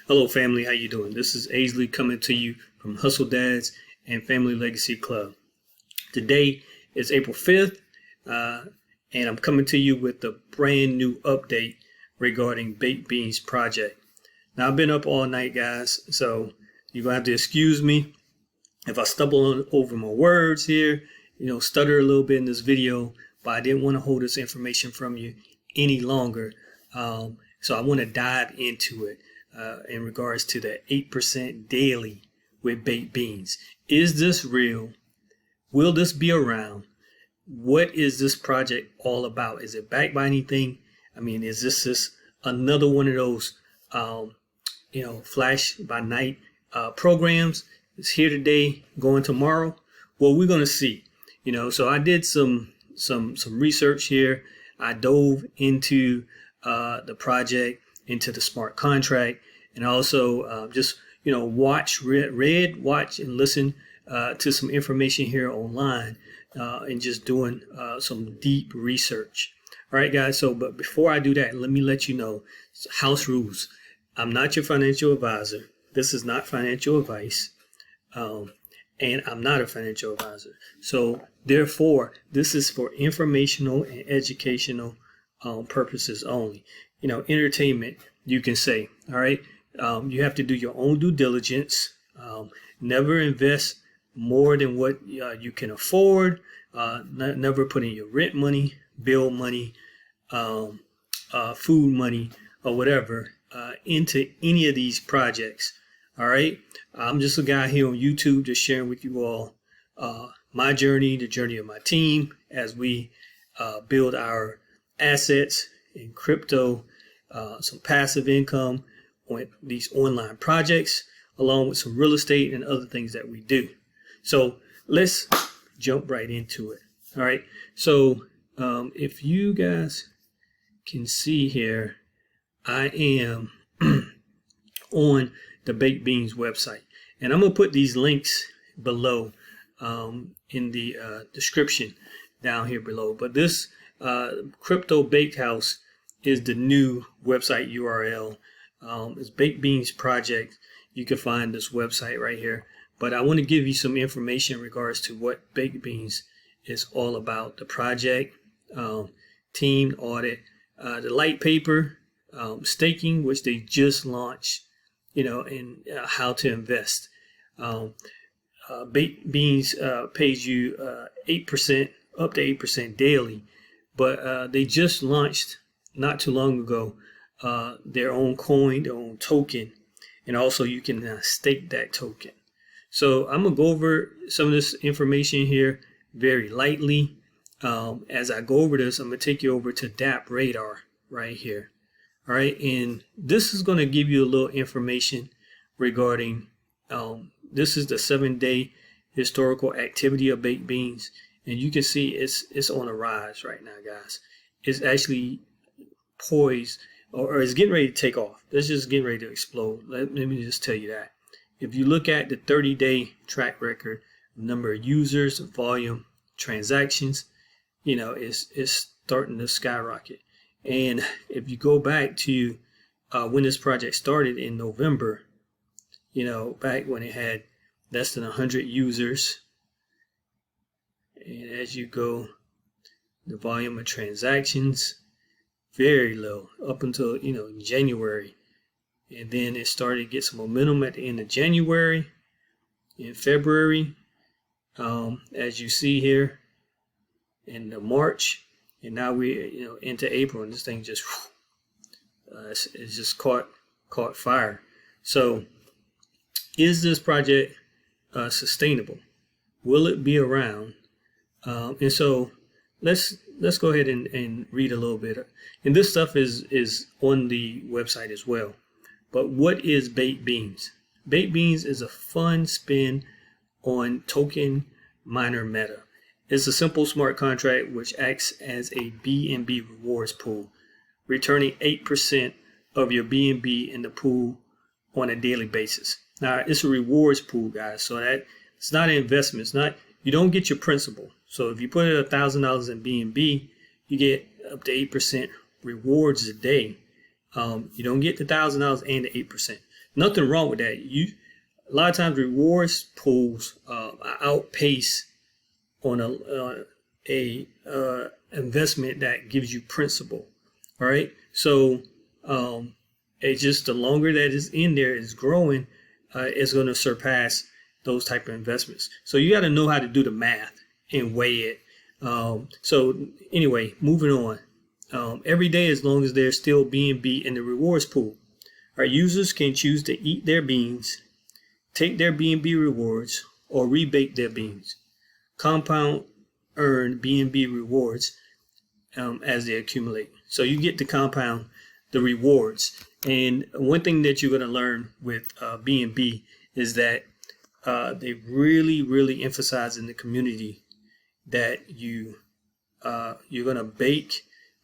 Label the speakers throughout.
Speaker 1: Hello family, how you doing? This is Aislee coming to you from Hustle Dads and Family Legacy Club. Today is April 5th and I'm coming to you with a brand new update regarding Baked Beans project. Now I've been up all night guys, so you're gonna have to excuse me if I stumble over my words here, stutter a little bit in this video, but I didn't want to hold this information from you any longer. So I want to dive into it in regards to the 8% daily with baked beans. Is this real? Will this be around? What is this project all about? Is it backed by anything? I mean, is this another one of those, flash by night programs? It's here today, going tomorrow. Well, we're going to see. So I did some research here. I dove into the project, into the smart contract, and also just watch and listen to some information here online, and just doing some deep research. All right, guys. So, but before I do that, let me let you know house rules. I'm not your financial advisor. This is not financial advice, and I'm not a financial advisor. So, therefore, this is for informational and educational purposes only. Entertainment, you can say. All right. You have to do your own due diligence. Never invest more than what you can afford. Never put in your rent money, bill money, food money, or whatever into any of these projects. All right. I'm just a guy here on YouTube just sharing with you all my journey, the journey of my team as we build our assets in crypto, some passive income on these online projects, along with some real estate and other things that we do. So let's jump right into it. All right. So if you guys can see here, I am on the Baked Beans website, and I'm going to put these links below in the description down here below. But this Crypto Baked House is the new website URL. It's Baked Beans Project. You can find this website right here. But I want to give you some information in regards to what Baked Beans is all about. The project, team audit, the light paper, staking, which they just launched, and how to invest. Baked Beans pays you 8%, up to 8% daily. But they just launched not too long ago their own coin, their own token, and also you can stake that token. So I'm gonna go over some of this information here very lightly. As I go over this, I'm gonna take you over to DApp Radar right here. All right, and this is gonna give you a little information regarding this is the 7-day historical activity of Baked Beans, and you can see it's on a rise right now, guys. It's actually poised, or it's getting ready to take off. It's just getting ready to explode. Let me just tell you that. If you look at the 30-day track record, number of users, volume, transactions, it's starting to skyrocket. And if you go back to when this project started in November, back when it had less than 100 users, and as you go, the volume of transactions, very low up until January, and then it started to get some momentum at the end of January. In February, as you see here, in March, and now we into April, and this thing just it's just caught fire. So is this project sustainable? Will it be around? And so let's go ahead and read a little bit. And this stuff is on the website as well. But what is Baked Beans? Baked Beans is a fun spin on token miner meta. It's a simple smart contract which acts as a BNB rewards pool, returning 8% of your BNB in the pool on a daily basis. Now, it's a rewards pool, guys, so that it's not an investment. It's not, you don't get your principal. So if you put $1,000 in BNB, you get up to 8% rewards a day. You don't get the $1,000 and the 8%. Nothing wrong with that. A lot of times rewards pools outpace on a investment that gives you principal. All right. So it's just the longer that is in there is growing, it's going to surpass those type of investments. So you got to know how to do the math and weigh it. So anyway, moving on. Every day, as long as there's still BNB in the rewards pool, our users can choose to eat their beans, take their BNB rewards, or rebake their beans. Compound earn BNB rewards as they accumulate. So you get to compound the rewards. And one thing that you're going to learn with BNB is that they really emphasize in the community that you're going to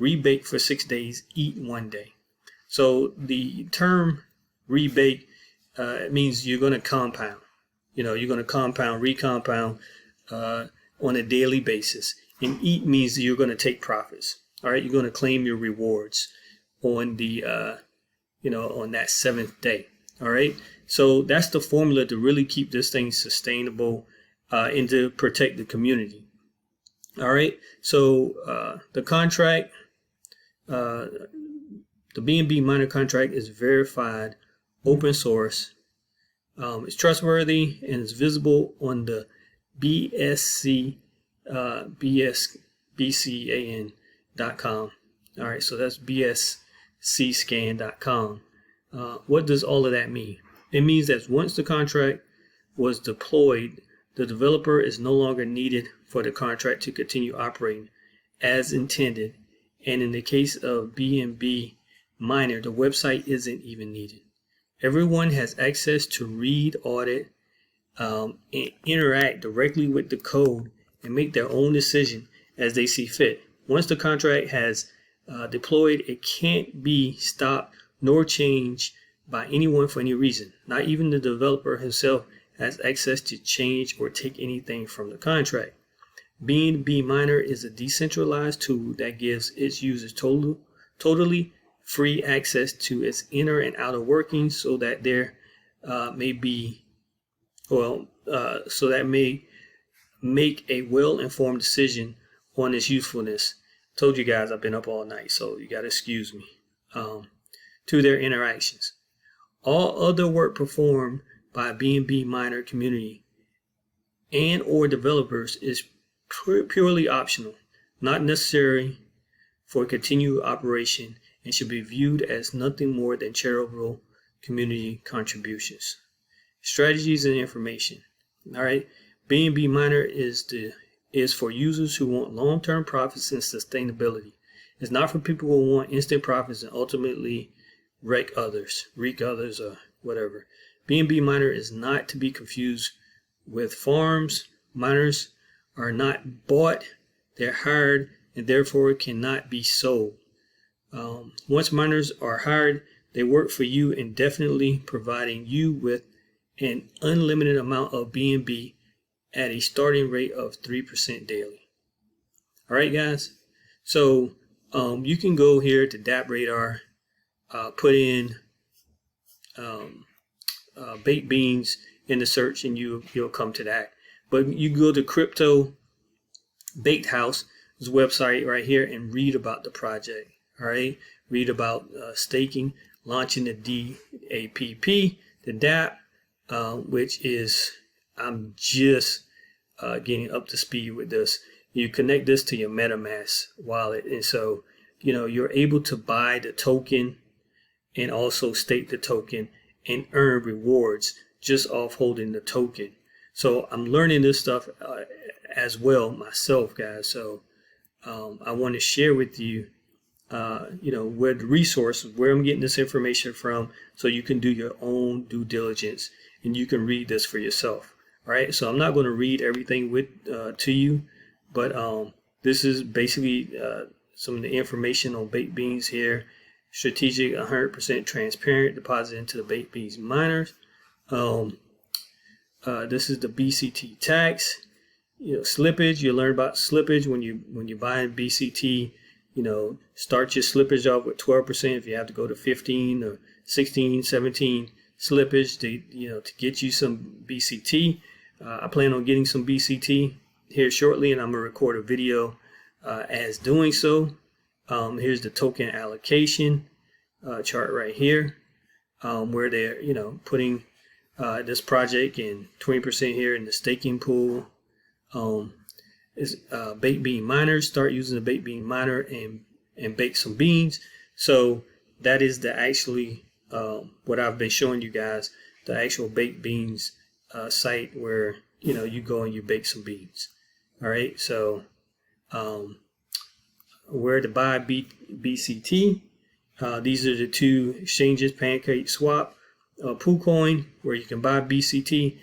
Speaker 1: rebake for 6 days, eat 1 day. So the term rebake means you're going to compound. You're going to compound, recompound on a daily basis. And eat means you're going to take profits. All right, you're going to claim your rewards on the on that 7th day. All right, so that's the formula to really keep this thing sustainable and to protect the community. All right, so the contract, the BNB miner contract is verified, open source. It's trustworthy and it's visible on the bscan.com. All right, so that's bscscan.com. What does all of that mean? It means that once the contract was deployed, the developer is no longer needed for the contract to continue operating as intended. And in the case of BNB Miner, the website isn't even needed. Everyone has access to read, audit, and interact directly with the code and make their own decision as they see fit. Once the contract has deployed, it can't be stopped nor changed by anyone for any reason. Not even the developer himself has access to change or take anything from the contract. BNB Miner is a decentralized tool that gives its users totally free access to its inner and outer workings, so that there may make a well-informed decision on its usefulness. Told you guys I've been up all night, so you got to excuse me. To their interactions. All other work performed by BNB Miner community and or developers is purely optional, not necessary for continued operation, and should be viewed as nothing more than charitable community contributions. Strategies and information. All right, BNB Miner is for users who want long-term profits and sustainability. It's not for people who want instant profits and ultimately wreck others, or whatever. BNB Miner is not to be confused with farms. Miners are not bought, they're hired, and therefore cannot be sold. Once miners are hired, they work for you indefinitely, providing you with an unlimited amount of BNB at a starting rate of 3% daily. All right, guys. So you can go here to DApp Radar, put in baked beans in the search, and you'll come to that. But you go to Crypto Baked House's website right here and read about the project. All right, read about staking, launching the DAPP, the DApp, which is, I'm just getting up to speed with this. You connect this to your metamask wallet, and so you're able to buy the token and also stake the token and earn rewards just off holding the token. So I'm learning this stuff as well myself, guys. So I want to share with you where the resources, where I'm getting this information from, so you can do your own due diligence and you can read this for yourself. All right, so I'm not going to read everything to you, but this is basically some of the information on baked beans here. Strategic, 100% transparent deposit into the baked beans miners. This is the BCT tax. Slippage. You learn about slippage when you buy BCT. Start your slippage off with 12%. If you have to go to 15 or 16, 17, slippage to get you some BCT. I plan on getting some BCT here shortly, and I'm gonna record a video as doing so. Here's the token allocation chart right here, where they're putting this project in 20% here in the staking pool. Is baked bean miners start using the baked bean miner and bake some beans. So that is the actually what I've been showing you guys, the actual baked beans site where you go and you bake some beans. All right, so where to buy BCT. These are the two exchanges, Pancake Swap, PooCoin, where you can buy BCT.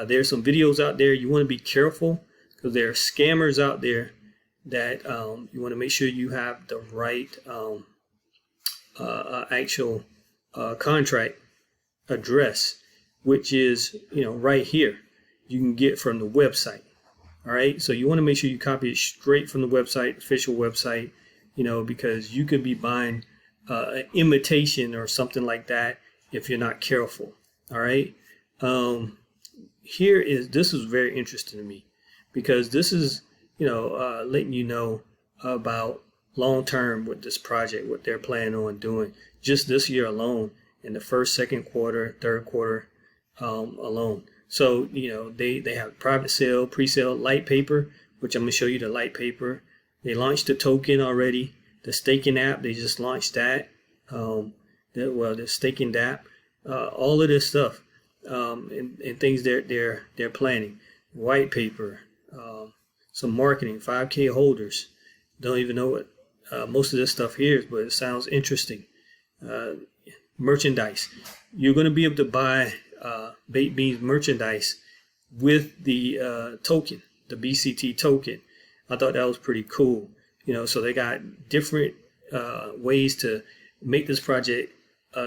Speaker 1: There's some videos out there. You want to be careful because there are scammers out there that you want to make sure you have the right actual contract address, which is right here. You can get from the website. All right, so you want to make sure you copy it straight from the website, official website, because you could be buying an imitation or something like that if you're not careful. All right, this is very interesting to me because this is letting you know about long term with this project, what they're planning on doing just this year alone, in the first, second quarter, third quarter alone. So they have private sale, pre-sale, light paper, which I'm gonna show you the light paper. They launched the token already. The staking app, they just launched that. The staking app, all of this stuff, and things they're planning. White paper, some marketing, 5K holders. Don't even know what most of this stuff here is, but it sounds interesting. Merchandise. You're going to be able to buy baked beans merchandise with the token, the BCT token. I thought that was pretty cool. So they got different ways to make this project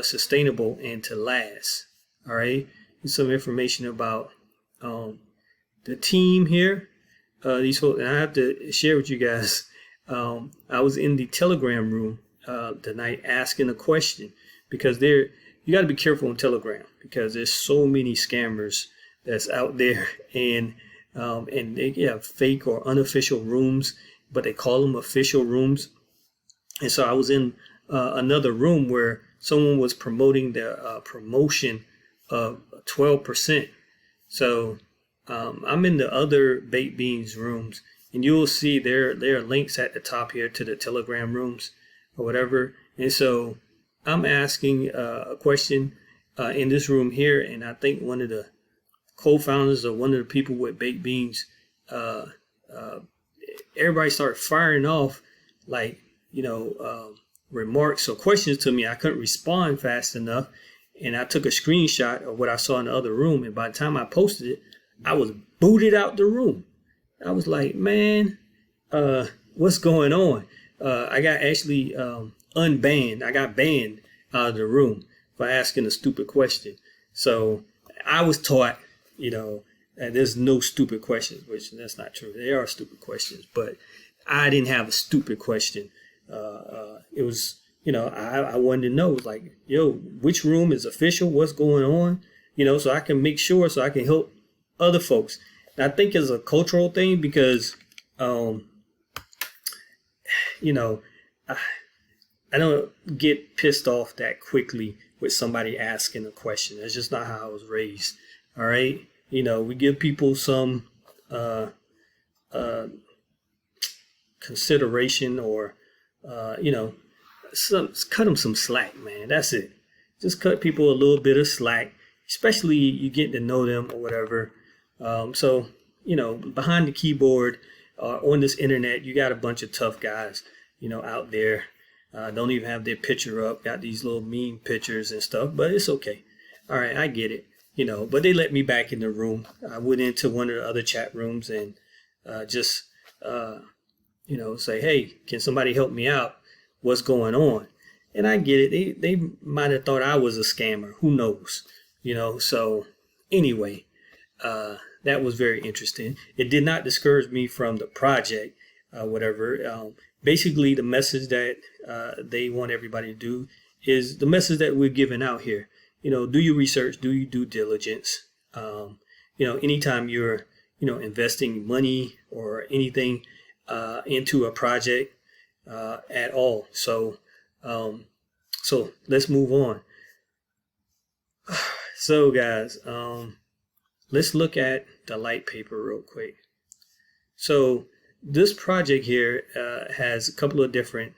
Speaker 1: sustainable and to last. All right. And some information about the team here. These folks, and I have to share with you guys. I was in the Telegram room tonight asking a question because you got to be careful on Telegram because there's so many scammers that's out there, and they have fake or unofficial rooms, but they call them official rooms. And so I was in another room where someone was promoting their promotion of 12%. So I'm in the other baked beans rooms, and you'll see there are links at the top here to the Telegram rooms or whatever. And so I'm asking a question in this room here, and I think one of the co-founders or one of the people with baked beans, everybody started firing off remarks or questions to me. I couldn't respond fast enough, and I took a screenshot of what I saw in the other room, and by the time I posted it, I was booted out the room. I was like, man, what's going on? I got actually unbanned. I got banned out of the room for asking a stupid question. So I was taught, that there's no stupid questions, which that's not true. There are stupid questions, but I didn't have a stupid question. It was, I wanted to know, like, which room is official? What's going on? So I can make sure, so I can help other folks. And I think it's a cultural thing because, I don't get pissed off that quickly with somebody asking a question. That's just not how I was raised. All right. We give people some consideration or, cut them some slack, man. That's it. Just cut people a little bit of slack, especially you get to know them or whatever. So, behind the keyboard on this internet, you got a bunch of tough guys, out there. Don't even have their picture up, got these little meme pictures and stuff, but it's okay. All right, I get it, but they let me back in the room. I went into one of the other chat rooms and just, say, hey, can somebody help me out? What's going on? And I get it. They might have thought I was a scammer. Who knows? So anyway, that was very interesting. It did not discourage me from the project, whatever. Basically, the message that they want everybody to do is the message that we're giving out here. do your research, do your due diligence. Anytime you're, investing money or anything into a project at all. So let's move on. So guys, let's look at the light paper real quick. So this project here has a couple of different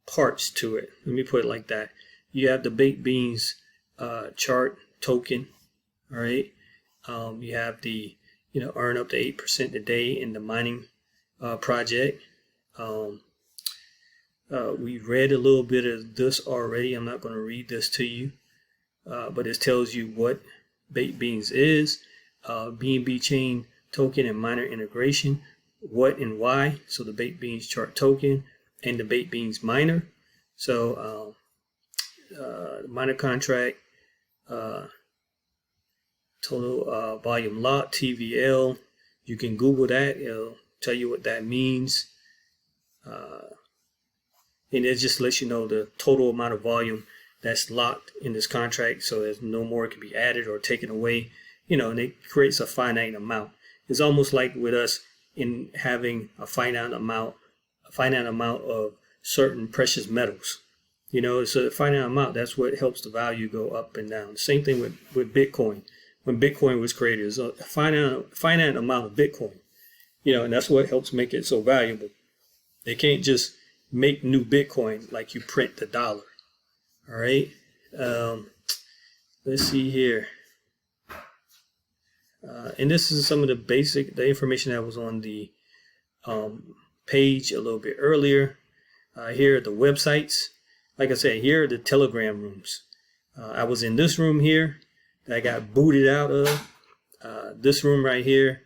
Speaker 1: parts to it. Let me put it like that. You have the baked beans chart token. All right. You have the earn up to 8% a day in the mining project. We read a little bit of this already. I'm not going to read this to you, but it tells you what baked beans is, BNB chain token and miner integration, what and why. So the baked beans chart token and the baked beans miner. So miner contract, total volume lot, TVL. You can Google that. It'll tell you what that means. And it just lets you know the total amount of volume that's locked in this contract, so there's no more can be added or taken away, and it creates a finite amount. It's almost like with us in having a finite amount of certain precious metals. It's a finite amount. That's what helps the value go up and down. Same thing with Bitcoin. When Bitcoin was created, it's a finite amount of Bitcoin, and that's what helps make it so valuable. They can't just make new Bitcoin like you print the dollar. All right. Let's see here. And this is some of the information that was on the page a little bit earlier. Here are the websites. Like I said, here are the Telegram rooms. I was in this room here that I got booted out of. This room right here,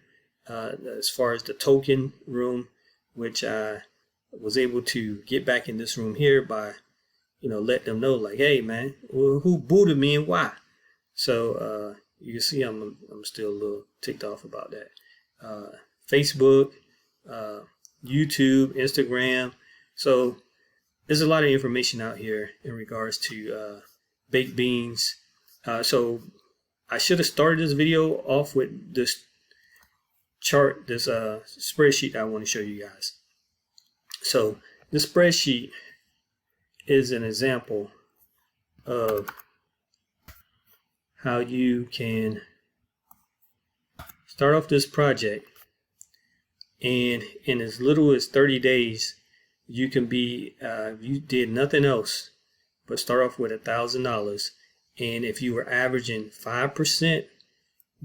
Speaker 1: as far as the token room, which I was able to get back in this room here by, let them know like, hey man, well, who booted me and why? So you can see I'm still a little ticked off about that. Facebook, YouTube, Instagram. So there's a lot of information out here in regards to baked beans. So I should have started this video off with this chart, this spreadsheet I want to show you guys. So this spreadsheet is an example of how you can start off this project, and in as little as 30 days you can be you did nothing else but start off with $1,000, and if you were averaging 5%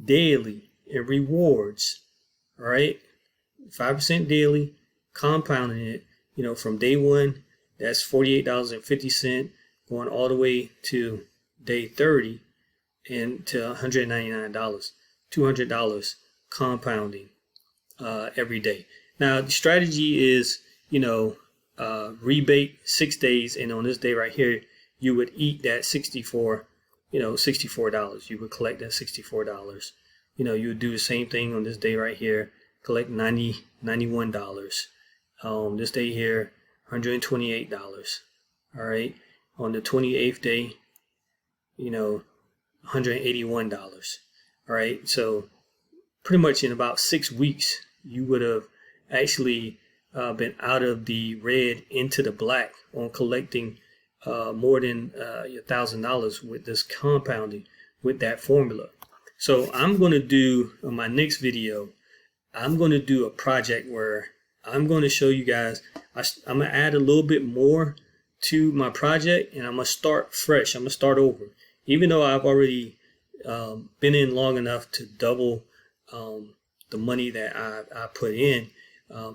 Speaker 1: daily in rewards, all right, 5% daily, compounding it, from day one, that's $48.50, going all the way to day 30 and to $199, $200 compounding every day. Now the strategy is, rebate 6 days, and on this day right here, you would eat that $64. You would collect that $64. You would do the same thing on this day right here, collect $91. This day here, $128. All right. On the 28th day, $181. All right. So pretty much in about 6 weeks, you would have actually been out of the red into the black on collecting more than $1,000 with this compounding with that formula. So I'm going to do, on my next video, I'm going to do a project where I'm going to show you guys, I'm going to add a little bit more to my project, and I'm going to start fresh. I'm going to start over. Even though I've already been in long enough to double the money that I put in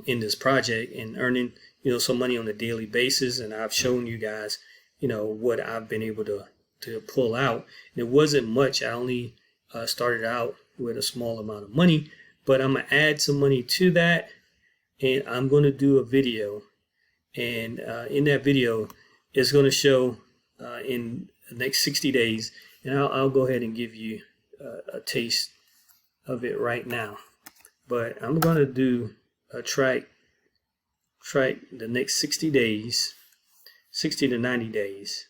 Speaker 1: this project, and earning, some money on a daily basis. And I've shown you guys, what I've been able to pull out. And it wasn't much. I only started out with a small amount of money, but I'm going to add some money to that. And I'm going to do a video, and in that video, it's going to show in the next 60 days, and I'll go ahead and give you a taste of it right now. But I'm going to do a track the next 60 days, 60 to 90 days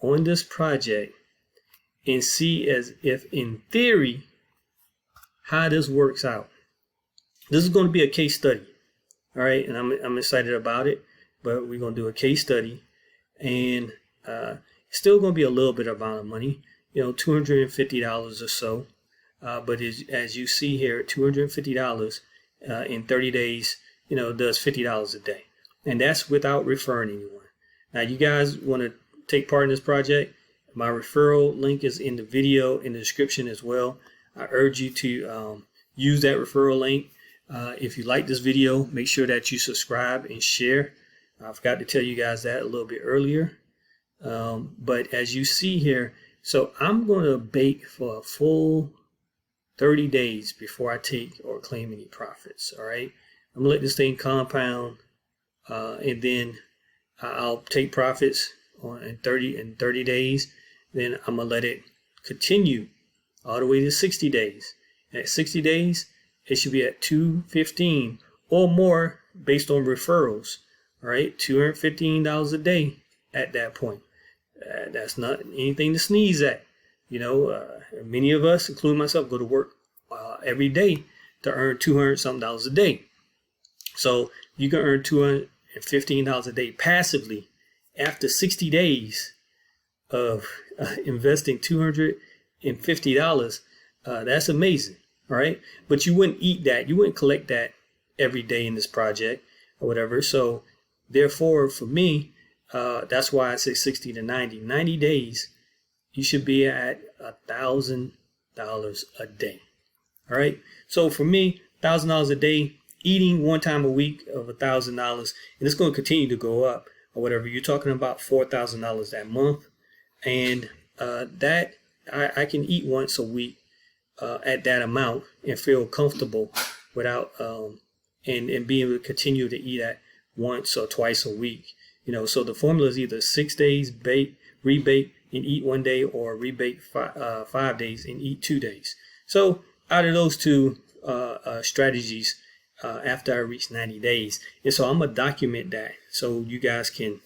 Speaker 1: on this project and see as if in theory how this works out. This is going to be a case study, all right, and I'm excited about it, but we're going to do a case study, and it's still going to be a little bit amount of money, you know, $250 or so, but as you see here, $250 in 30 days, you know, does $50 a day, and that's without referring anyone. Now, you guys want to take part in this project, my referral link is in the video in the description as well. I urge you to use that referral link. If you like this video, make sure that you subscribe and share. I forgot to tell you guys that a little bit earlier. But as you see here, so I'm going to bake for a full 30 days before I take or claim any profits. All right. I'm going to let this thing compound, and then I'll take profits in 30 days. Then I'm going to let it continue all the way to 60 days. At 60 days, it should be at $215 or more based on referrals. All right, $215 a day at that point. That's not anything to sneeze at. You know, many of us, including myself, go to work every day to earn $200 something a day. So you can earn $215 a day passively after 60 days of investing $250. That's amazing. All right, but you wouldn't eat that, you wouldn't collect that every day in this project or whatever. So therefore, for me, that's why I say 60 to 90 days, you should be at $1,000 a day. All right, so for me, $1,000 a day, eating one time a week of $1,000, and it's going to continue to go up or whatever. You're talking about $4,000 that month, and that I can eat once a week at that amount and feel comfortable without and being able to continue to eat at once or twice a week. You know, so the formula is either 6 days bake, rebake and eat 1 day, or rebake 5 days and eat 2 days. So out of those two strategies, after I reach 90 days, and so I'm gonna document that so you guys can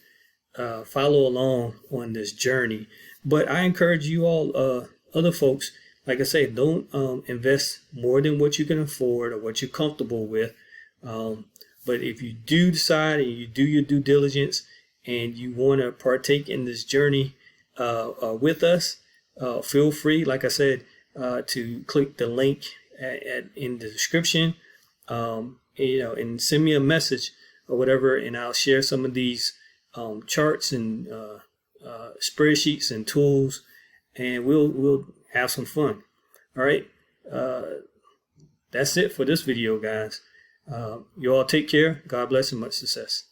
Speaker 1: follow along on this journey. But I encourage you all, other folks, like I say, don't invest more than what you can afford or what you're comfortable with. But if you do decide and you do your due diligence and you want to partake in this journey with us, feel free, like I said, to click the link in the description, you know, and send me a message or whatever, and I'll share some of these charts and spreadsheets and tools, and we'll have some fun. All right, that's it for this video, guys. You all take care. God bless and much success.